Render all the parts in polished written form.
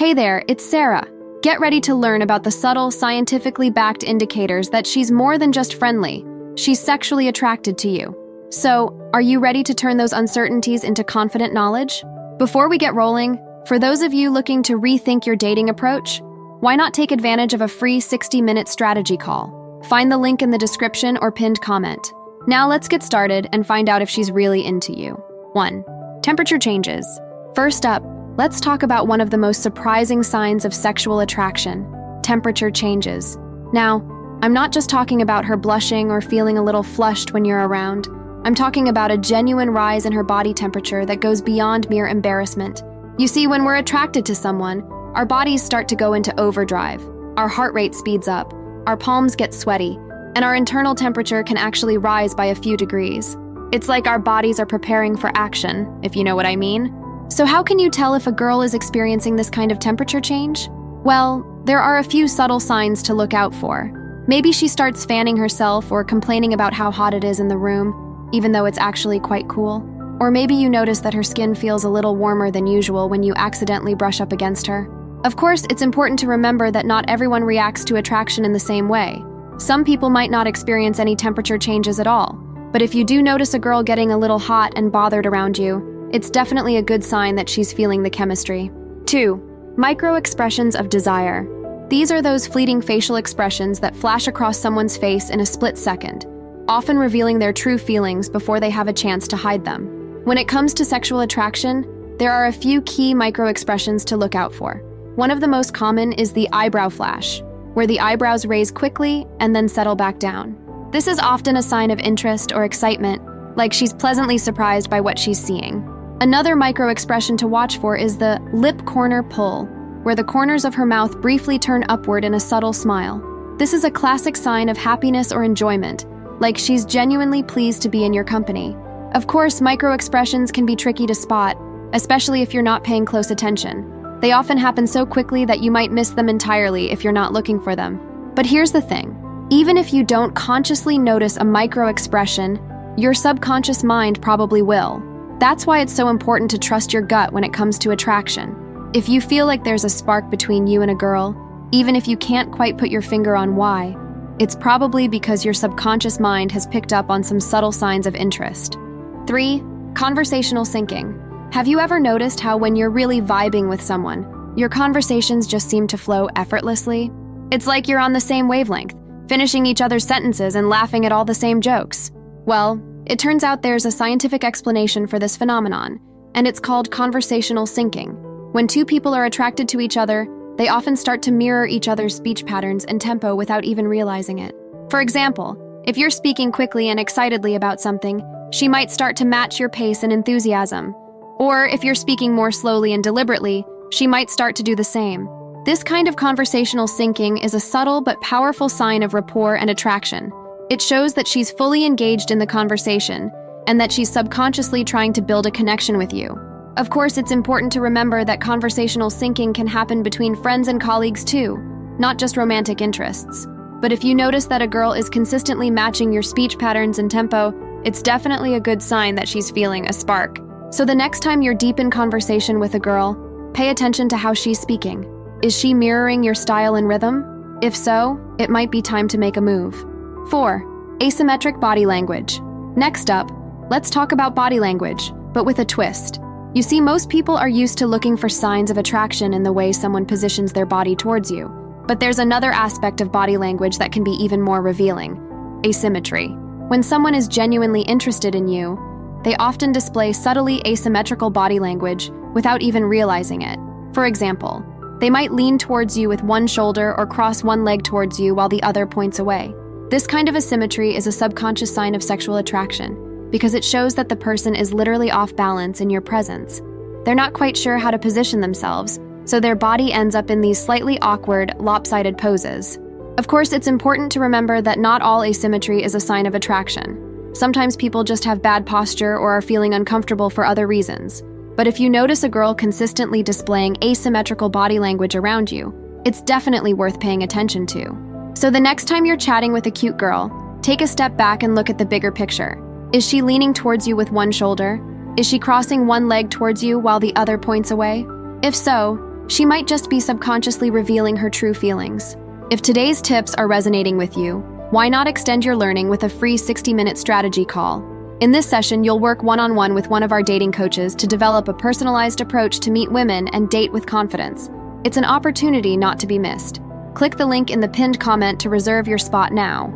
Hey there, it's Sarah. Get ready to learn about the subtle, scientifically backed indicators that she's more than just friendly. She's sexually attracted to you. So, are you ready to turn those uncertainties into confident knowledge? Before we get rolling, for those of you looking to rethink your dating approach, why not take advantage of a free 60-minute strategy call? Find the link in the description or pinned comment. Now let's get started and find out if she's really into you. 1. Temperature changes. First up, let's talk about one of the most surprising signs of sexual attraction: temperature changes. Now, I'm not just talking about her blushing or feeling a little flushed when you're around. I'm talking about a genuine rise in her body temperature that goes beyond mere embarrassment. You see, when we're attracted to someone, our bodies start to go into overdrive. Our heart rate speeds up, our palms get sweaty, and our internal temperature can actually rise by a few degrees. It's like our bodies are preparing for action, if you know what I mean. So how can you tell if a girl is experiencing this kind of temperature change? Well, there are a few subtle signs to look out for. Maybe she starts fanning herself or complaining about how hot it is in the room, even though it's actually quite cool. Or maybe you notice that her skin feels a little warmer than usual when you accidentally brush up against her. Of course, it's important to remember that not everyone reacts to attraction in the same way. Some people might not experience any temperature changes at all. But if you do notice a girl getting a little hot and bothered around you, it's definitely a good sign that she's feeling the chemistry. 2. Micro-expressions of desire. These are those fleeting facial expressions that flash across someone's face in a split second, often revealing their true feelings before they have a chance to hide them. When it comes to sexual attraction, there are a few key micro-expressions to look out for. One of the most common is the eyebrow flash, where the eyebrows raise quickly and then settle back down. This is often a sign of interest or excitement, like she's pleasantly surprised by what she's seeing. Another micro-expression to watch for is the lip corner pull, where the corners of her mouth briefly turn upward in a subtle smile. This is a classic sign of happiness or enjoyment, like she's genuinely pleased to be in your company. Of course, micro-expressions can be tricky to spot, especially if you're not paying close attention. They often happen so quickly that you might miss them entirely if you're not looking for them. But here's the thing. Even if you don't consciously notice a micro-expression, your subconscious mind probably will. That's why it's so important to trust your gut when it comes to attraction. If you feel like there's a spark between you and a girl, even if you can't quite put your finger on why, it's probably because your subconscious mind has picked up on some subtle signs of interest. 3. Conversational syncing. Have you ever noticed how when you're really vibing with someone, your conversations just seem to flow effortlessly? It's like you're on the same wavelength, finishing each other's sentences and laughing at all the same jokes. Well, it turns out there's a scientific explanation for this phenomenon, and it's called conversational syncing. When two people are attracted to each other, they often start to mirror each other's speech patterns and tempo without even realizing it. For example, if you're speaking quickly and excitedly about something, she might start to match your pace and enthusiasm. Or if you're speaking more slowly and deliberately, she might start to do the same. This kind of conversational syncing is a subtle but powerful sign of rapport and attraction. It shows that she's fully engaged in the conversation and that she's subconsciously trying to build a connection with you. Of course, it's important to remember that conversational syncing can happen between friends and colleagues too, not just romantic interests. But if you notice that a girl is consistently matching your speech patterns and tempo, it's definitely a good sign that she's feeling a spark. So the next time you're deep in conversation with a girl, pay attention to how she's speaking. Is she mirroring your style and rhythm? If so, it might be time to make a move. 4. Asymmetric body language. Next up, let's talk about body language, but with a twist. You see, most people are used to looking for signs of attraction in the way someone positions their body towards you. But there's another aspect of body language that can be even more revealing: asymmetry. When someone is genuinely interested in you, they often display subtly asymmetrical body language without even realizing it. For example, they might lean towards you with one shoulder or cross one leg towards you while the other points away. This kind of asymmetry is a subconscious sign of sexual attraction because it shows that the person is literally off balance in your presence. They're not quite sure how to position themselves, so their body ends up in these slightly awkward, lopsided poses. Of course, it's important to remember that not all asymmetry is a sign of attraction. Sometimes people just have bad posture or are feeling uncomfortable for other reasons. But if you notice a girl consistently displaying asymmetrical body language around you, it's definitely worth paying attention to. So the next time you're chatting with a cute girl, take a step back and look at the bigger picture. Is she leaning towards you with one shoulder? Is she crossing one leg towards you while the other points away? If so, she might just be subconsciously revealing her true feelings. If today's tips are resonating with you, why not extend your learning with a free 60-minute strategy call? In this session, you'll work one-on-one with one of our dating coaches to develop a personalized approach to meet women and date with confidence. It's an opportunity not to be missed. Click the link in the pinned comment to reserve your spot now.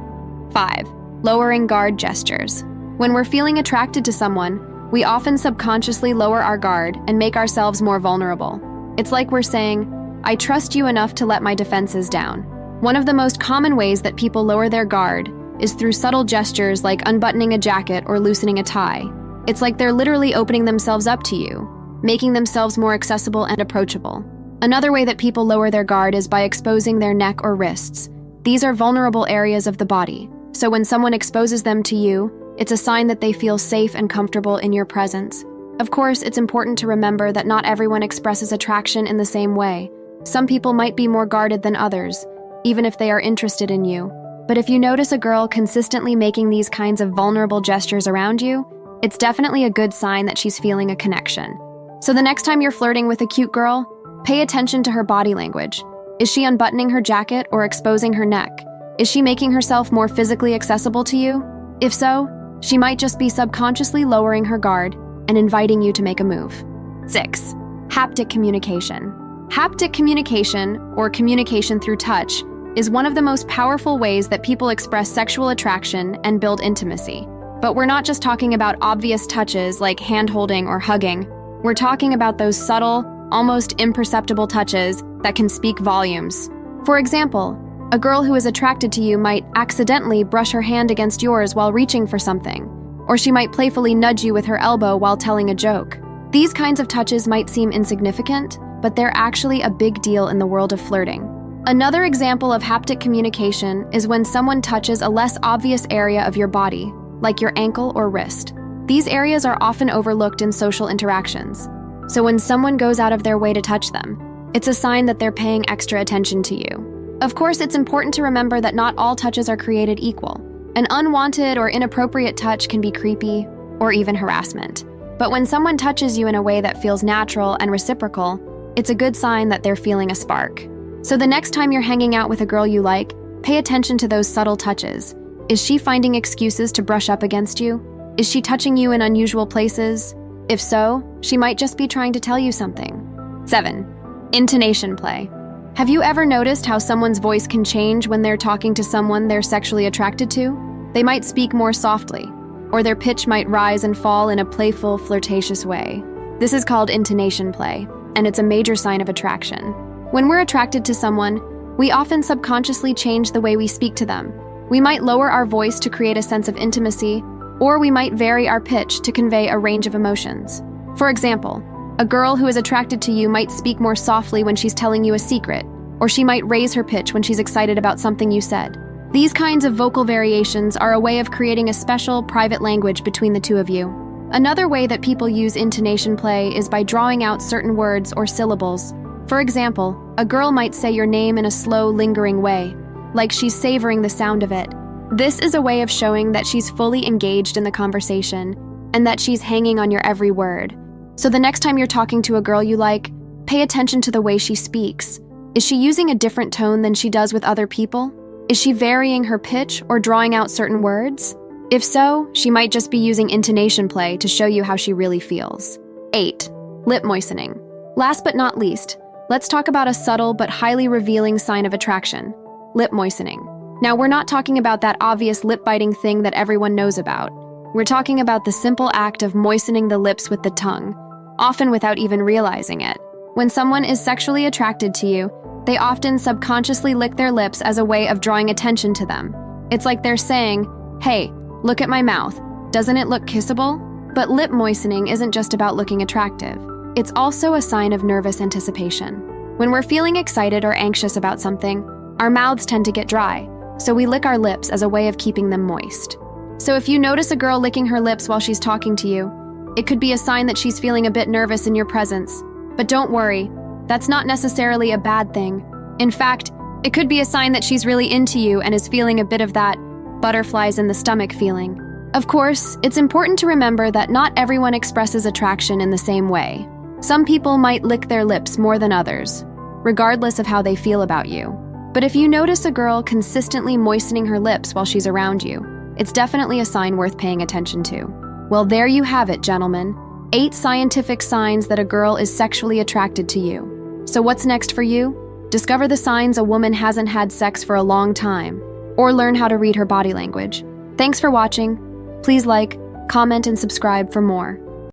5. Lowering guard gestures. When we're feeling attracted to someone, we often subconsciously lower our guard and make ourselves more vulnerable. It's like we're saying, "I trust you enough to let my defenses down." One of the most common ways that people lower their guard is through subtle gestures like unbuttoning a jacket or loosening a tie. It's like they're literally opening themselves up to you, making themselves more accessible and approachable. Another way that people lower their guard is by exposing their neck or wrists. These are vulnerable areas of the body, so when someone exposes them to you, it's a sign that they feel safe and comfortable in your presence. Of course, it's important to remember that not everyone expresses attraction in the same way. Some people might be more guarded than others, even if they are interested in you. But if you notice a girl consistently making these kinds of vulnerable gestures around you, it's definitely a good sign that she's feeling a connection. So the next time you're flirting with a cute girl, pay attention to her body language. Is she unbuttoning her jacket or exposing her neck? Is she making herself more physically accessible to you? If so, she might just be subconsciously lowering her guard and inviting you to make a move. 6. Haptic communication. Haptic communication, or communication through touch, is one of the most powerful ways that people express sexual attraction and build intimacy. But we're not just talking about obvious touches like hand-holding or hugging. We're talking about those subtle, almost imperceptible touches that can speak volumes. For example, a girl who is attracted to you might accidentally brush her hand against yours while reaching for something, or she might playfully nudge you with her elbow while telling a joke. These kinds of touches might seem insignificant, but they're actually a big deal in the world of flirting. Another example of haptic communication is when someone touches a less obvious area of your body, like your ankle or wrist. These areas are often overlooked in social interactions. So when someone goes out of their way to touch them, it's a sign that they're paying extra attention to you. Of course, it's important to remember that not all touches are created equal. An unwanted or inappropriate touch can be creepy or even harassment. But when someone touches you in a way that feels natural and reciprocal, it's a good sign that they're feeling a spark. So the next time you're hanging out with a girl you like, pay attention to those subtle touches. Is she finding excuses to brush up against you? Is she touching you in unusual places? If so, she might just be trying to tell you something. 7. Intonation play. Have you ever noticed how someone's voice can change when they're talking to someone they're sexually attracted to? They might speak more softly, or their pitch might rise and fall in a playful, flirtatious way. This is called intonation play, and it's a major sign of attraction. When we're attracted to someone, we often subconsciously change the way we speak to them. We might lower our voice to create a sense of intimacy, or we might vary our pitch to convey a range of emotions. For example, a girl who is attracted to you might speak more softly when she's telling you a secret, or she might raise her pitch when she's excited about something you said. These kinds of vocal variations are a way of creating a special, private language between the two of you. Another way that people use intonation play is by drawing out certain words or syllables. For example, a girl might say your name in a slow, lingering way, like she's savoring the sound of it. This is a way of showing that she's fully engaged in the conversation and that she's hanging on your every word. So the next time you're talking to a girl you like, pay attention to the way she speaks. Is she using a different tone than she does with other people? Is she varying her pitch or drawing out certain words? If so, she might just be using intonation play to show you how she really feels. 8. Lip moistening. Last but not least, let's talk about a subtle but highly revealing sign of attraction: lip moistening. Now, we're not talking about that obvious lip-biting thing that everyone knows about. We're talking about the simple act of moistening the lips with the tongue, often without even realizing it. When someone is sexually attracted to you, they often subconsciously lick their lips as a way of drawing attention to them. It's like they're saying, "Hey, look at my mouth. Doesn't it look kissable?" But lip moistening isn't just about looking attractive. It's also a sign of nervous anticipation. When we're feeling excited or anxious about something, our mouths tend to get dry, so we lick our lips as a way of keeping them moist. So if you notice a girl licking her lips while she's talking to you, it could be a sign that she's feeling a bit nervous in your presence. But don't worry, that's not necessarily a bad thing. In fact, it could be a sign that she's really into you and is feeling a bit of that butterflies in the stomach feeling. Of course, it's important to remember that not everyone expresses attraction in the same way. Some people might lick their lips more than others, regardless of how they feel about you. But if you notice a girl consistently moistening her lips while she's around you, it's definitely a sign worth paying attention to. Well, there you have it, gentlemen. 8 scientific signs that a girl is sexually attracted to you. So what's next for you? Discover the signs a woman hasn't had sex for a long time, or learn how to read her body language. Thanks for watching. Please like, comment, and subscribe for more.